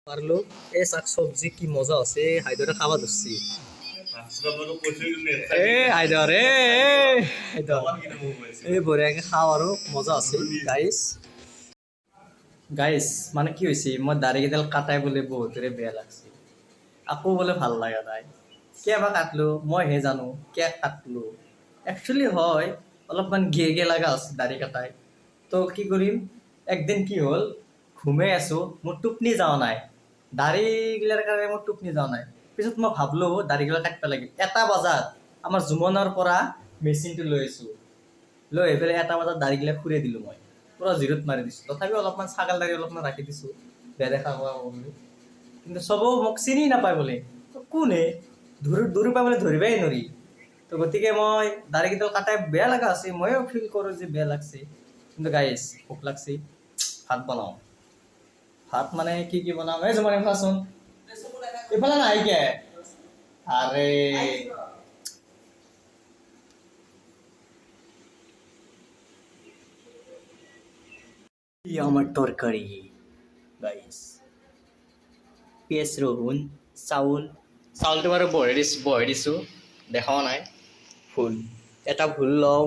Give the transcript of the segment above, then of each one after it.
পারলো এই শাক সবজি কি মজা আছে হায়দরে খাওয়া ধরছি এ হায়দর এ হায়দর এই বড়িয়াকে খাওয়ারও মজা আছে গাইস গাইস মানে কি হয়েছে মই দাড়ি কেইডাল কাটাই বলে বহুতৰে বেয়া লাগছে আকৌ বোলে ভাল লগা নাই কিয় বা কাটলো মই হে জানো কিয় কাটলো একচুৱেলি হয় অলপমান গে লগা আছে দাড়ি কাটাই তো কি কৰিম একদিন কি হ'ল ঘুমাই আছো মোৰ টোপনি যোৱা নাই দাড়িগিলাৰ কাৰণে মোৰ টোপনি যোৱা নাই পিছত মই ভাবলো দাড়িগিলা কাটিব লাগিল 1টা বজাত আমাৰ জুমনৰ পৰা মেচিনটো লৈ আছো লৈ আহি পেলাই 1টা বজাত দাড়িগিলা খুৰাই দিলোঁ মই পুৰা জিৰোত মাৰি দিছোঁ তথাপিও অলপমান ছাগাল দাড়ি অলপমান ৰাখি দিছোঁ বেদেখা হোৱা বুলি কিন্তু চবেও মোক চিনি নাপায় বোলে কোনে দূৰ পৰা বোলে ধৰিবই নোৱাৰি তো গতিকে মই দাড়িকেইডাল কাটাই বেয়া লগা আছে ময়ো ফিল কৰোঁ যে বেয়া লাগছে কিন্তু গাইছ ভোক লাগছে ভাত বনাওঁ ভাত মানে কি বনাওঁ এই জমানে খাচোন এইফালে নাহি কে আৰে আমাৰ তৰকাৰি গাইস পেঁয়াজ ৰহুন চাউলটো বাৰু বহাই দিছোঁ দেখাও নাই ফুল এটা ভুল লওঁ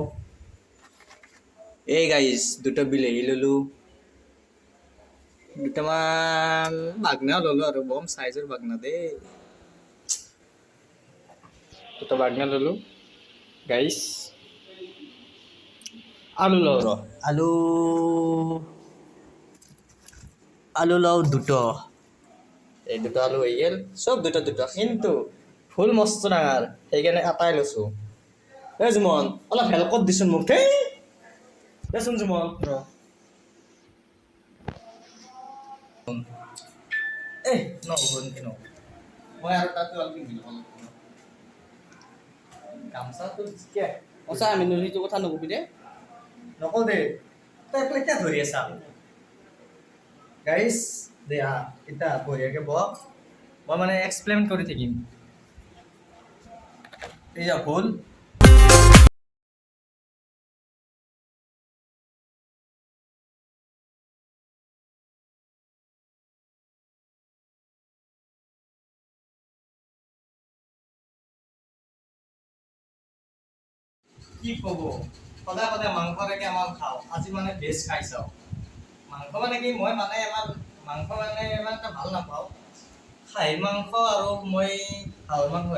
এই গাইস দুটা বিলাহী ল'লোঁ দুটামান বাগনাও ল'লোঁ আৰু বম চাইজৰ বাগনা দেই দুটা বাগনা ল'লোঁ গাইস আলু লওঁ ৰ আলু লওঁ দুটা এই দুটা আলু হৈ গ'ল চব দুটা কিন্তু ফুল মস্ত ডাঙৰ সেইকাৰণে এটাই লৈছোঁ এই জুমন অলপ হেল্পত দিচোন মোক দেচোন জুমন ৰ মই আৰু তাতো অলপ দিলোঁ গামচাটো ঠিকে সঁচা আমি নদীটোৰ কথা নকবি দে নকওঁ দে তই এইফালে কিয় ধৰি আছা গাইছ দে এতিয়া বঢ়িয়াকৈ বহ মই মানে এক্সপ্লেইন কৰি থাকিম এই যা ভুল কি ক'ব সদায় মাংসলৈকে আমাৰ খাওঁ আজি মানে ভেজ খাই চাওঁ মাংস মানে কি মই মানে মাংস মানে ইমান এটা ভাল নাপাওঁ খাহী মাংস আৰু মই হাঁহৰ মাংস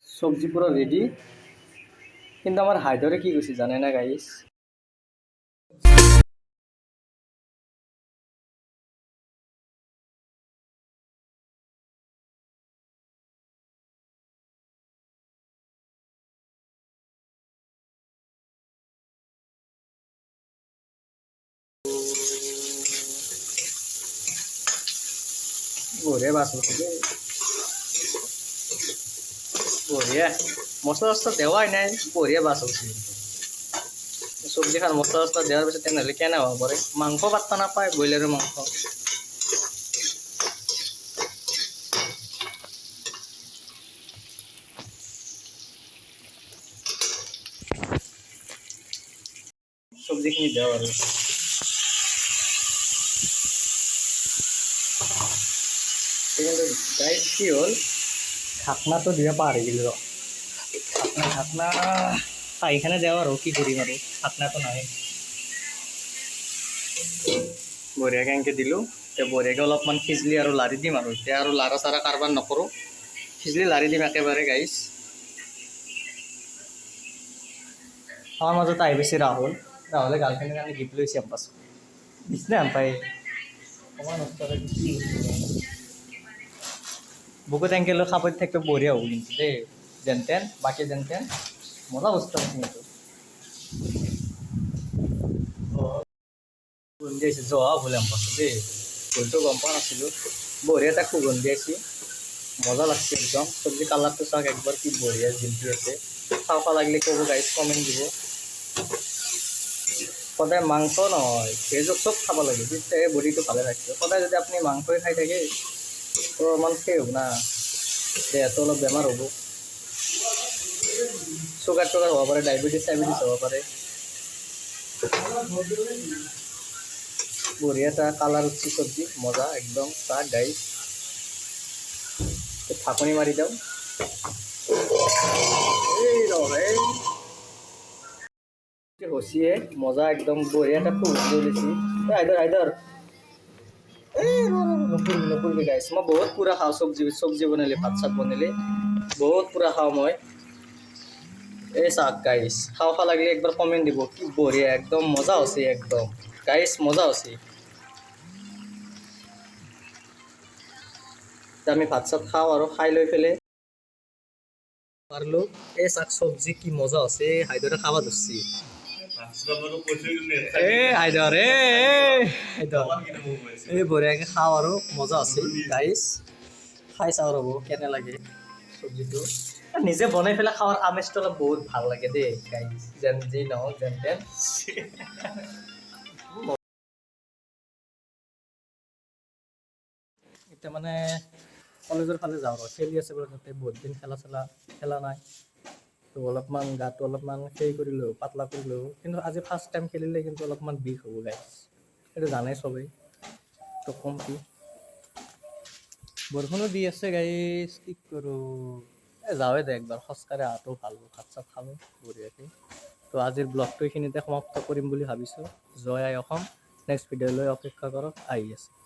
চব্জি পুরো রেডি কিন্তু আমার হায়দরে কি করছি জানে না গাইস বঢ়িয়া বাছ বঢ়িয়া মছলা টছলা দেওয়াই নাই বঢ়িয়া বাছ হৈছে চব্জি খান মছলা টছলা দেওয়ার পিছত তেনেহ'লে কেনে হ'ব পাৰে মাংস পাত্তা নাপায় ব্ৰইলাৰৰ মাংস চব্জিখিনি দেওঁ আৰু গাইছ কি হ'ল ঢাকনাটো দিব পাহৰি গ'লো ঢাকনা পাইখানে দেওঁ আৰু কি কৰিম আৰু ঢাকনাটো নাই বঢ়িয়াকৈ এনেকৈ দিলোঁ এতিয়া বঢ়িয়াকৈ অলপমান সিজলি আৰু লাৰি দিম আৰু এতিয়া আৰু লাৰা চাৰা কাৰবাৰ নকৰোঁ সিজলি লাৰি দিম একেবাৰে গাইছ আমাৰ মাজত আহি পাইছে ৰাহুলে গাৰ্লফ্ৰেণ্ডৰ কাৰণে গিফ্ট লৈছে আম পাছত দিছিলে আম পাই অকণমান বুকুত এংকে লৈ খাপত থাকিলে বঢ়িয়া হ'ব কিন্তু দেই যেন তেন বাকী যেন তেন মজা বস্তু আছে কিন্তু সুগন্ধি আহিছে জহা ভুল পাইছোঁ দেই ভুলটো গম পোৱা নাছিলোঁ বঢ়িয়া এটা সুগন্ধি আহিছে মজা লাগছে একদম চব্জি কালাৰটো চাওক একবাৰ কি বঢ়িয়া জিলটি আছে খাব লাগিলে ক'ব গাইজ কমেণ্ট দিব সদায় মাংস নহয় ভেজত চব খাব লাগে তেতিয়াহে বডিটো ভালে ৰাখিব সদায় যদি আপুনি মাংসই খাই থাকে তো অলপমান সেই হ'ব না দেহটো অলপ বেমাৰ হ'ব চুগাৰ টুগাৰ হ'ব পাৰে ডায়েবেটিছ চাইবেটিছ হ'ব পাৰে বঢ়িয়া এটা কালাৰ উঠছি চব্জি মজা একদম চাহ গাইজ ঢাকনি মাৰি দিওঁ এই ৰহে হচিয়ে মজা একদম বঢ়িয়া এটা ফুল জ্বলিছে আইদৰ নপুৰিবি গাইছ মই বহুত পুৰা খাওঁ চব্জি বনালে ভাত চাত বনালে বহুত পুৰা খাওঁ মই এই চাওক গাইছ খাব লাগিলে একবাৰ কমেণ্ট দিব কি বঢ়িয়া একদম মজা হৈছে একদম গাইছ মজা হৈছে আমি ভাত চাত খাওঁ আৰু খাই লৈ পেলাই পাৰলো এই চাক চব্জি কি মজা আছে হাইদৰে খাব ধৰছি হাইদৰ এই বঢ়িয়াকৈ খাওঁ আৰু মজা আছে গাইছ খাই চাওঁ ৰ'ব কেনে লাগে চব্জিটো নিজে বনাই পেলাই খাৱাৰ আমেজটো অলপ বহুত ভাল লাগে দেই গাইছ যেন যি নহওক যেন তেন এতিয়া মানে কলেজৰ ফালে যাওঁ আৰু খেলি আছে বোলে তাতে বহুত দিন খেলা নাই তো অলপমান গাটো অলপমান সেই কৰিলোঁ পাতলা কৰিলোঁ কিন্তু আজি ফাৰ্ষ্ট টাইম খেলিলে কিন্তু অলপমান বিষ হ'ব গাইছ সেইটো জানে চবেই তো কম কি বৰষুণো দি আছে গাইছ কি কৰোঁ যাওঁৱে দে একবাৰ খোজকাঢ়ি অহাটো ভাল ভাত চাত খালোঁ বঢ়িয়াকৈ তো আজিৰ ব্লগটো এইখিনিতে সমাপ্ত কৰিম বুলি ভাবিছোঁ জয় আই অসম নেক্সট ভিডিঅ'লৈ অপেক্ষা কৰক আহি আছে